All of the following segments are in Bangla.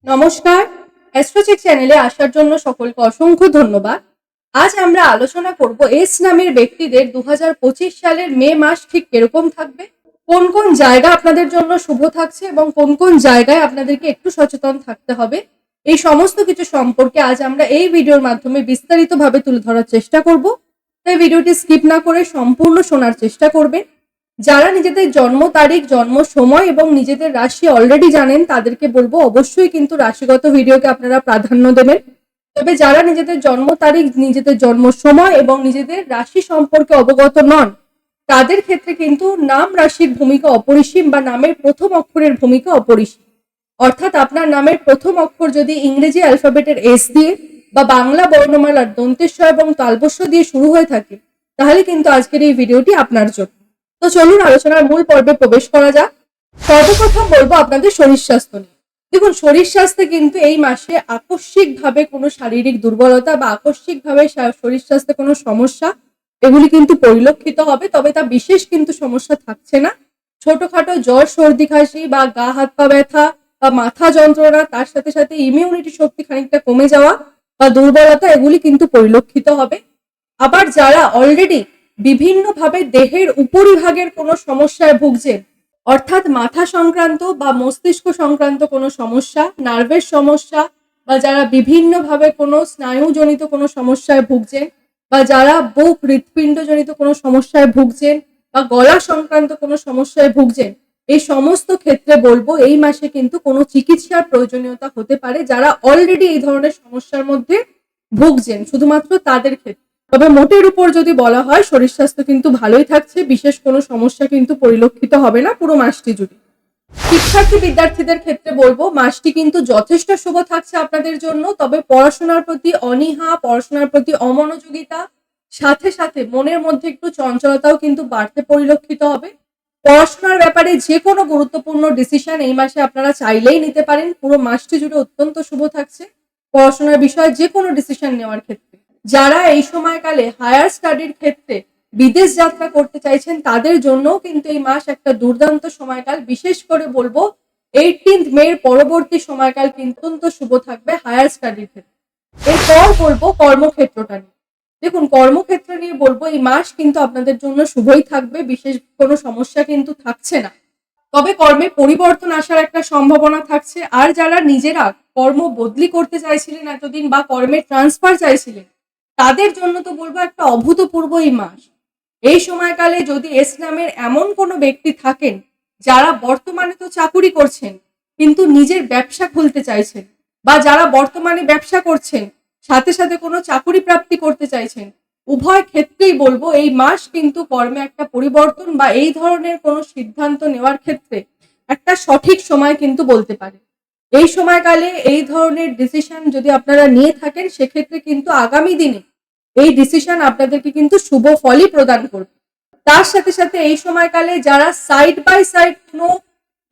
নমস্কার, অ্যাস্ট্রোচেক চ্যানেলে আসার জন্য সকলকে অসংখ্য ধন্যবাদ। আজ আমরা আলোচনা করব এস নামের ব্যক্তিদের 2025 সালের মে মাস ঠিক কিরকম থাকবে, কোন কোন জায়গা আপনাদের জন্য শুভ থাকছে এবং কোন কোন জায়গায় আপনাদেরকে একটু সচেতন থাকতে হবে। এই সমস্ত কিছু সম্পর্কে আজ আমরা এই ভিডিওর মাধ্যমে বিস্তারিতভাবে তুলে ধরার চেষ্টা করব। তাই ভিডিওটি স্কিপ না করে সম্পূর্ণ শোনার চেষ্টা করবেন। যারা নিজেদের জন্ম তারিখ, জন্ম সময় এবং নিজেদের রাশি অলরেডি জানেন তাদেরকে বলবো অবশ্যই কিন্তু রাশিগত ভিডিওকে আপনারা প্রাধান্য দেবেন। তবে যারা নিজেদের জন্ম তারিখ, নিজেদের জন্ম সময় এবং নিজেদের রাশি সম্পর্কে অবগত নন তাদের ক্ষেত্রে কিন্তু নাম রাশির ভূমিকা অপরিসীম বা নামের প্রথম অক্ষরের ভূমিকা অপরিসীম। অর্থাৎ আপনার নামের প্রথম অক্ষর যদি ইংরেজি অ্যালফাবেটের এস দিয়ে বা বাংলা বর্ণমালার দন্তেস্ব এবং তালবস্য দিয়ে শুরু হয়ে থাকে তাহলে কিন্তু আজকের এই ভিডিওটি আপনার জন্য। তো চলুন আলোচনার মূল পর্বে প্রবেশ করা যাক। সর্বপ্রথম বলবো আপনাদের শরীর স্বাস্থ্য নিয়ে। দেখুন, শরীর স্বাস্থ্যে কিন্তু এই মাসে আকস্মিকভাবে কোনো শারীরিক দুর্বলতা বা আকস্মিকভাবে শরীর স্বাস্থ্যে কোনো সমস্যা এগুলি কিন্তু পরিলক্ষিত হবে। তবে তা বিশেষ কিন্তু সমস্যা থাকছে না। ছোটখাটো জ্বর, সর্দি, কাশি বা গা হাত পা ব্যথা বা মাথা যন্ত্রণা, তার সাথে সাথে ইমিউনিটি শক্তি খানিকটা কমে যাওয়া বা দুর্বলতা এগুলি কিন্তু পরিলক্ষিত হবে। আবার যারা অলরেডি বিভিন্নভাবে দেহের উপরিভাগের কোনো সমস্যায় ভুগছেন, অর্থাৎ মাথা সংক্রান্ত বা মস্তিষ্ক সংক্রান্ত কোনো সমস্যা, নার্ভের সমস্যা, বা যারা বিভিন্নভাবে কোনো স্নায়ুজনিত কোনো সমস্যায় ভুগছেন, বা যারা বুক হৃৎপিণ্ডজনিত কোনো সমস্যায় ভুগছেন বা গলা সংক্রান্ত কোনো সমস্যায় ভুগছেন, এই সমস্ত ক্ষেত্রে বলবো এই মাসে কিন্তু কোনো চিকিৎসার প্রয়োজনীয়তা হতে পারে। যারা অলরেডি এই ধরনের সমস্যার মধ্যে ভুগছেন শুধুমাত্র তাদের ক্ষেত্রে। তবে মোটের উপর যদি বলা হয় শরীর স্বাস্থ্য কিন্তু ভালোই থাকছে, বিশেষ কোনো সমস্যা কিন্তু পরিলক্ষিত হবে না পুরো মাসটি জুড়ে। শিক্ষার্থী বিদ্যার্থীদের ক্ষেত্রে বলবো মাসটি কিন্তু যথেষ্ট শুভ থাকছে আপনাদের জন্য। তবে পড়াশোনার প্রতি অনীহা, পড়াশোনার প্রতি অমনোযোগিতা, সাথে সাথে মনের মধ্যে একটু চঞ্চলতাও কিন্তু বাড়তে পরিলক্ষিত হবে। পড়াশোনার ব্যাপারে যে কোনো গুরুত্বপূর্ণ ডিসিশন এই মাসে আপনারা চাইলেই নিতে পারেন। পুরো মাসটি জুড়ে অত্যন্ত শুভ থাকছে পড়াশোনার বিষয়ে যে কোনো ডিসিশন নেওয়ার ক্ষেত্রে। যারা এই সময়কালে হায়ার স্টাডির ক্ষেত্রে বিদেশ যাত্রা করতে চাইছেন তাদের জন্য কিন্তু এই মাস একটা দুর্দান্ত সময়কাল। বিশেষ করে বলবো 18 মে পরবর্তী সময়কাল কিন্তু অত্যন্ত শুভ থাকবে হায়ার স্টাডির ক্ষেত্রে। এরপর বলবো কর্মক্ষেত্রটা নিয়ে। দেখুন, কর্মক্ষেত্র নিয়ে বলবো এই মাস কিন্তু আপনাদের জন্য শুভই থাকবে, বিশেষ কোনো সমস্যা কিন্তু থাকছে না। তবে কর্মে পরিবর্তন আসার একটা সম্ভাবনা থাকছে। আর যারা নিজেরা কর্ম বদলি করতে চাইছিলেন এতদিন বা কর্মের ট্রান্সফার চাইছিলেন তাদের জন্য তো বলবো একটা অভূতপূর্ব এই মাস। এই সময়কালে যদি এস নামের এমন কোনো ব্যক্তি থাকেন যারা বর্তমানে তো চাকুরি করছেন কিন্তু নিজের ব্যবসা খুলতে চাইছেন, বা যারা বর্তমানে ব্যবসা করছেন সাথে সাথে কোনো চাকুরি প্রাপ্তি করতে চাইছেন, উভয় ক্ষেত্রেই বলবো এই মাস কিন্তু কর্মে একটা পরিবর্তন বা এই ধরনের কোনো সিদ্ধান্ত নেওয়ার ক্ষেত্রে একটা সঠিক সময় কিন্তু বলতে পারে। এই সময়কালে এই ধরনের ডিসিশন যদি আপনারা নিয়ে থাকেন সেক্ষেত্রে কিন্তু আগামী দিনে এই ডিসিশন আপনাদেরকে কিন্তু শুভ ফলই প্রদান করবে। তার সাথে সাথে এই সময়কালে যারা সাইড বাই সাইড কোনো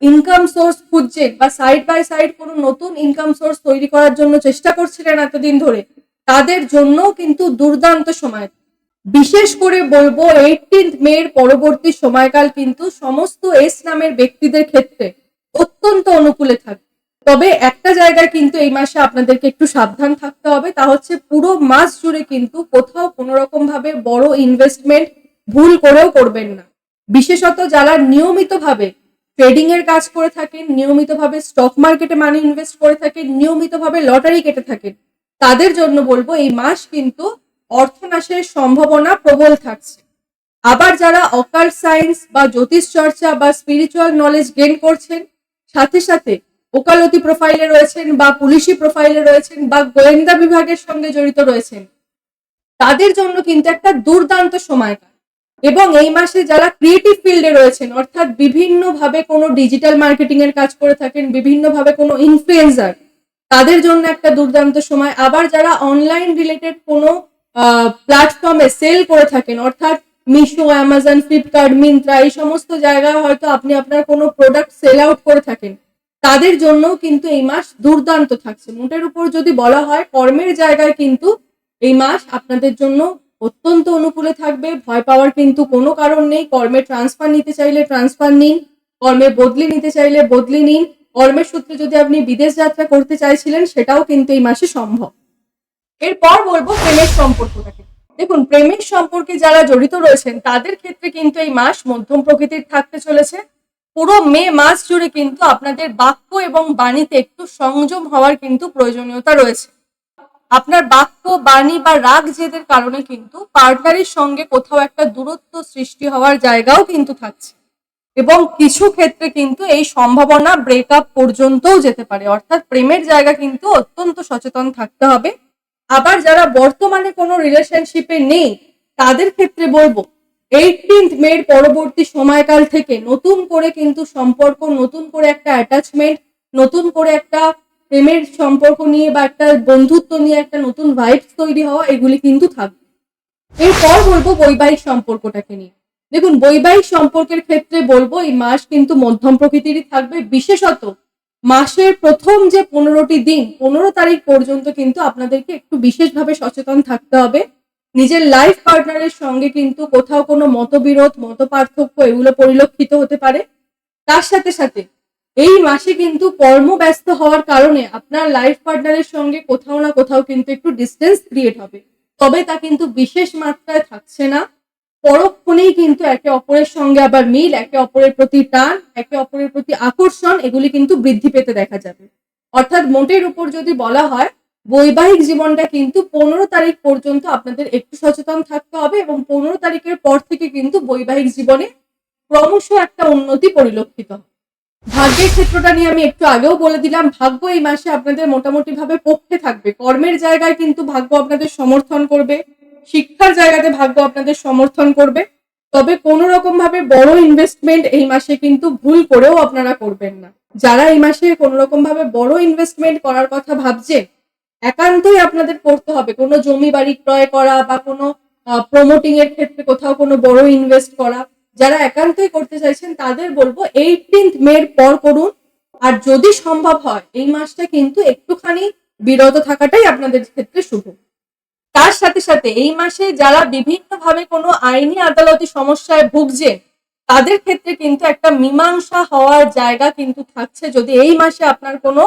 ইনকাম সোর্স খুঁজছেন বা সাইড বাই সাইড কোনো নতুন ইনকাম সোর্স তৈরি করার জন্য চেষ্টা করছিলেন এতদিন ধরে, তাদের জন্য কিন্তু দুর্দান্ত সময়। বিশেষ করে বলবো 18 মে পরবর্তী সময়কাল কিন্তু সমস্ত এস নামের ব্যক্তিদের ক্ষেত্রে অত্যন্ত অনুকূলে থাকবে। তবে একটা জায়গায় কিন্তু এই মাসে আপনাদেরকে একটু সাবধান থাকতে হবে, তা হচ্ছে পুরো মাস জুড়ে কিন্তু কোথাও কোনো রকম ভাবে বড় ইনভেস্টমেন্ট ভুল করেও করবেন না। বিশেষত যারা নিয়মিতভাবে ট্রেডিং এর কাজ করে থাকেন, নিয়মিতভাবে স্টক মার্কেটে মানি ইনভেস্ট করে থাকেন, নিয়মিতভাবে লটারি কেটে থাকেন, তাদের জন্য বলবো এই মাস কিন্তু অর্থনাশের সম্ভাবনা প্রবল থাকছে। আবার যারা অকাল্ট সায়েন্স বা জ্যোতিষ চর্চা বা স্পিরিচুয়াল নলেজ গেইন করছেন, সাথে সাথে ওকালতি প্রোফাইলে রয়েছেন বা পুলিশি প্রোফাইলে রয়েছেন বা গোয়েন্দা বিভাগের সঙ্গে জড়িত রয়েছেন, তাদের জন্য কিন্তু একটা দুর্দান্ত সময়কাল। এবং এই মাসে যারা ক্রিয়েটিভ ফিল্ডে রয়েছেন, অর্থাৎ বিভিন্নভাবে কোনো ডিজিটাল মার্কেটিং এর কাজ করে থাকেন, বিভিন্নভাবে কোনো ইনফ্লুয়েন্সার, তাদের জন্য একটা দুর্দান্ত সময়। আবার যারা অনলাইন রিলেটেড কোনো প্ল্যাটফর্মে সেল করে থাকেন, অর্থাৎ মিশো, অ্যামাজন, ফ্লিপকার্ট, মিন্ত্রা, এই সমস্ত জায়গায় হয়তো আপনি আপনার কোনো প্রোডাক্ট সেল আউট করে থাকেন, তাদের জন্য কিন্তু এই মাস দুর্দান্ত থাকছে। মোটের উপর যদি বলা হয় কর্মের জায়গায় কিন্তু এই মাস আপনাদের জন্য অত্যন্ত অনুকূলে থাকবে। ভয় পাওয়ার কিন্তু কোনো কারণ নেই। কর্মে ট্রান্সফার নিতে চাইলে ট্রান্সফার নিন, কর্মে বদলি নিতে চাইলে বদলি নিন। কর্মের সূত্রে যদি আপনি বিদেশ যাত্রা করতে চাইছিলেন, সেটাও কিন্তু এই মাসে সম্ভব। এরপর বলবো প্রেমের সম্পর্কটাকে। দেখুন, প্রেমের সম্পর্কে যারা জড়িত রয়েছেন তাদের ক্ষেত্রে কিন্তু এই মাস মধ্যম প্রকৃতির থাকতে চলেছে। পুরো মে মাস জুড়ে কিন্তু আপনাদের বাক্য এবং বাণীতে একটু সংযম হওয়ার কিন্তু প্রয়োজনীয়তা রয়েছে। আপনার বাক্য, বাণী বা রাগ জেদের কারণে কিন্তু পার্টনারের সঙ্গে কোথাও একটা দূরত্ব সৃষ্টি হওয়ার জায়গাও কিন্তু থাকছে, এবং কিছু ক্ষেত্রে কিন্তু এই সম্ভাবনা ব্রেকআপ পর্যন্তও যেতে পারে। অর্থাৎ প্রেমের জায়গা কিন্তু অত্যন্ত সচেতন থাকতে হবে। আবার যারা বর্তমানে কোনো রিলেশনশিপে নেই তাদের ক্ষেত্রে বলবো 18 মে পরবর্তী সময়কাল থেকে নতুন করে কিন্তু সম্পর্ক, নতুন করে একটা অ্যাটাচমেন্ট, নতুন করে একটা প্রেমের সম্পর্ক নিয়ে বা একটা বন্ধুত্ব নিয়ে একটা নতুন ভাইবস তৈরি হওয়া, এগুলি কিন্তু থাকবে। এরপর বলবো বৈবাহিক সম্পর্কটাকে নিয়ে। দেখুন, বৈবাহিক সম্পর্কের ক্ষেত্রে বলবো এই মাস কিন্তু মধ্যম প্রকৃতিরই থাকবে। বিশেষত মাসের প্রথম যে 15টি দিন, 15 তারিখ পর্যন্ত কিন্তু আপনাদেরকে একটু বিশেষভাবে সচেতন থাকতে হবে। নিজের লাইফ পার্টনারের সঙ্গে কিন্তু কোথাও কোনো মতবিরোধ, মত পার্থক্য এগুলো পরিলক্ষিত হতে পারে। তার সাথে সাথে এই মাসে কিন্তু কর্মব্যস্ত হওয়ার কারণে আপনার লাইফ পার্টনারের সঙ্গে কোথাও না কোথাও কিন্তু একটু ডিস্টেন্স ক্রিয়েট হবে। তবে তা কিন্তু বিশেষ মাত্রায় থাকছে না। পরক্ষণেই কিন্তু একে অপরের সঙ্গে আবার মিল, একে অপরের প্রতি টান, একে অপরের প্রতি আকর্ষণ এগুলি কিন্তু বৃদ্ধি পেতে দেখা যাবে। অর্থাৎ মোটের উপর যদি বলা হয়, বৈবাহিক জীবনটা কিন্তু 15 তারিখ পর্যন্ত আপনাদের একটু সচেতন থাকতে হবে, এবং 15 তারিখের পর থেকে কিন্তু বৈবাহিক জীবনে ক্রমশ একটা উন্নতি পরিলক্ষিত হবে। ভাগ্যের ক্ষেত্রটা নিয়ে আমি একটু আগেও বলে দিলাম, ভাগ্য এই মাসে আপনাদের মোটামুটি ভাবে পক্ষে থাকবে। কর্মের জায়গায় কিন্তু ভাগ্য আপনাদের সমর্থন করবে, শিক্ষার জায়গাতে ভাগ্য আপনাদের সমর্থন করবে। তবে কোনো রকম ভাবে বড় ইনভেস্টমেন্ট এই মাসে কিন্তু ভুল করেও আপনারা করবেন না। যারা এই মাসে কোনো রকম ভাবে বড় ইনভেস্টমেন্ট করার কথা ভাবছে, একান্তই আপনাদের করতে হবে। কোনো জমি বাড়ি ক্রয় করা বা কোনো প্রমোটিং এর ক্ষেত্রে কোথাও কোনো বড় ইনভেস্ট করা, যারা একান্তই করতে চাইছেন তাদের বলবো 18 মে পর করুন। আর যদি সম্ভব হয় এই মাসটা কিন্তু একটুখানি বিরত থাকাটাই আপনাদের ক্ষেত্রে শুভ। তার সাথে সাথে এই মাসে যারা বিভিন্নভাবে কোনো আইনি আদালতি সমস্যায় ভুগছে তাদের ক্ষেত্রে কিন্তু একটা মীমাংসা হওয়ার জায়গা কিন্তু থাকছে। যদি এই মাসে আপনার কোনো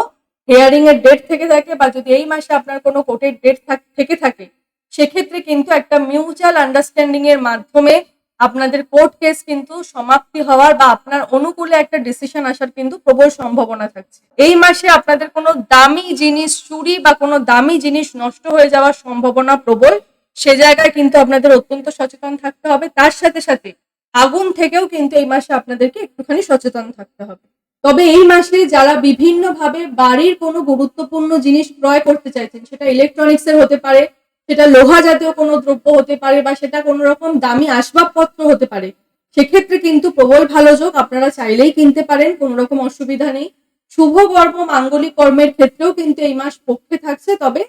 হিয়ারিং এর ডেট থেকে থাকে বা যদি এই মাসে আপনার কোনো কোর্টের ডেট থেকে থাকে, সেক্ষেত্রে কিন্তু একটা মিউচুয়াল আন্ডারস্ট্যান্ডিং এর মাধ্যমে আপনাদের কোর্ট কেস কিন্তু সমাপ্তি হওয়ার বা আপনার অনুকূলে একটা ডিসিশন আসার কিন্তু প্রবল সম্ভাবনা থাকছে। এই মাসে আপনাদের কোনো দামি জিনিস চুরি বা কোনো দামি জিনিস নষ্ট হয়ে যাওয়ার সম্ভাবনা প্রবল। সে জায়গায় কিন্তু আপনাদের অত্যন্ত সচেতন থাকতে হবে। তার সাথে সাথে আগুন থেকেও কিন্তু এই মাসে আপনাদেরকে একটুখানি সচেতন থাকতে হবে। তবে এই মাসে যারা বিভিন্নভাবে বাড়ির কোনো গুরুত্বপূর্ণ জিনিস ক্রয় করতে চাইছেন, সেটা ইলেকট্রনিক্স এর হতে পারে, সেটা লোহা জাতীয় কোনো দ্রব্য হতে পারে, বা সেটা কোনো রকম দামি আসবাবপত্র হতে পারে, সেক্ষেত্রে কিন্তু প্রবল ভালো যোগ। আপনারা চাইলেই কিনতে পারেন, কোনো রকম অসুবিধা নেই। শুভ কর্ম, মাঙ্গলিক কর্মের ক্ষেত্রেও কিন্তু এই মাস পক্ষে থাকছে। তবে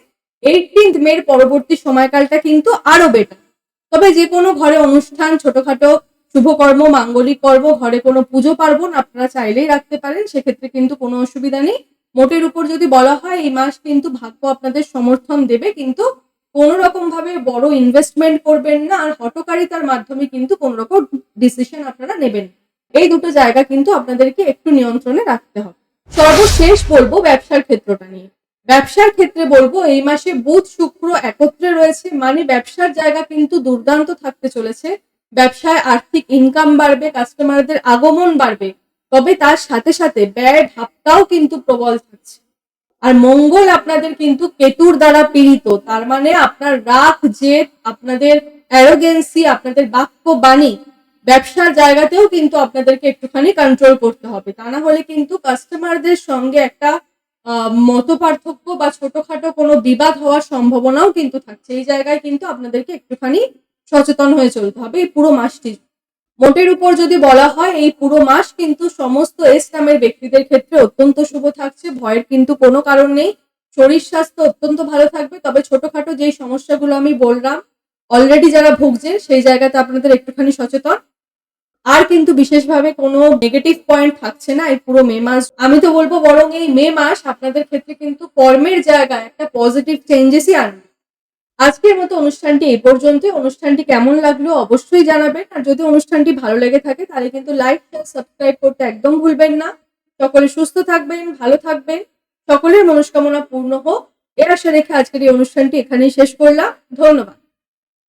18 মে পরবর্তী সময়কালটা কিন্তু আরো বেটার। তবে যে কোনো ঘরে অনুষ্ঠান, ছোটখাটো শুভকর্ম, মাঙ্গলিক কর্ম, ঘরে কোনো পুজো পার্বণ আপনারা চাইলেই রাখতে পারেন, সেক্ষেত্রে কিন্তু কোনো অসুবিধা নেই। মোটের উপর যদি বলা হয় এই মাস কিন্তু ভাগ্য আপনাদের সমর্থন দেবে, কিন্তু কোনো রকম ভাবে বড় ইনভেস্টমেন্ট করবেন না, আর হঠকারিতার মাধ্যমে কিন্তু কোনো রকম ডিসিশন আপনারা নেবেন। এই দুটো জায়গা কিন্তু আপনাদেরকে একটু নিয়ন্ত্রণে রাখতে হবে। সর্বশেষ বলবো ব্যবসার ক্ষেত্রটা নিয়ে। ব্যবসার ক্ষেত্রে বলবো এই মাসে বুধ শুক্র একত্রে রয়েছে, মানে ব্যবসার জায়গা কিন্তু দুর্দান্ত থাকতে চলেছে। ব্যবসায় আর্থিক ইনকাম বাড়বে, কাস্টমারদের আগমন বাড়বে। তবে তার সাথে সাথে ব্যয় ভাবটাও কিন্তু প্রবল থাকছে। আর মঙ্গল আপনাদের কিন্তু কেতুর দ্বারা পীড়িত। তার মানে আপনার রাগ, জেদ, আপনাদের অ্যারোগেন্সি, আপনাদের বাক্য বাণী, ব্যবসার জায়গাতেও কিন্তু আপনাদেরকে একটুখানি কন্ট্রোল করতে হবে। তা না হলে কিন্তু কাস্টমারদের সঙ্গে একটা মত পার্থক্য বা ছোটখাটো কোনো বিবাদ হওয়ার সম্ভাবনাও কিন্তু থাকছে। এই জায়গায় কিন্তু আপনাদেরকে একটুখানি সচেতন হয়ে চলতে হবে এই পুরো মাসটি। মোটের উপর যদি বলা হয় এই পুরো মাস কিন্তু সমস্ত এস নামের ব্যক্তিদের ক্ষেত্রে অত্যন্ত শুভ থাকছে। ভয়ের কিন্তু কোনো কারণ নেই। শরীর স্বাস্থ্য অত্যন্ত ভালো থাকবে। তবে ছোটখাটো যেই সমস্যাগুলো আমি বললাম, অলরেডি যারা ভুগছে সেই জায়গাতে আপনাদের একটুখানি সচেতন। আর কিন্তু বিশেষভাবে কোনো নেগেটিভ পয়েন্ট থাকছে না এই পুরো মে মাস। আমি তো বলবো বরং এই মে মাস আপনাদের ক্ষেত্রে কিন্তু কর্মের জায়গায় একটা পজিটিভ চেঞ্জেসই আনবে। আজকের মতো অনুষ্ঠানটি এই পর্যন্তই। অনুষ্ঠানটি কেমন লাগলো অবশ্যই জানাবেন। আর যদি অনুষ্ঠানটি ভালো লেগে থাকে তাহলে কিন্তু লাইক, শেয়ার, সাবস্ক্রাইব করতে একদম ভুলবেন না। সকলে সুস্থ থাকবেন, ভালো থাকবেন, সকলের মনস্কামনা পূর্ণ হোক, এর আশা রেখে আজকের এই অনুষ্ঠানটি এখানেই শেষ করলাম। ধন্যবাদ।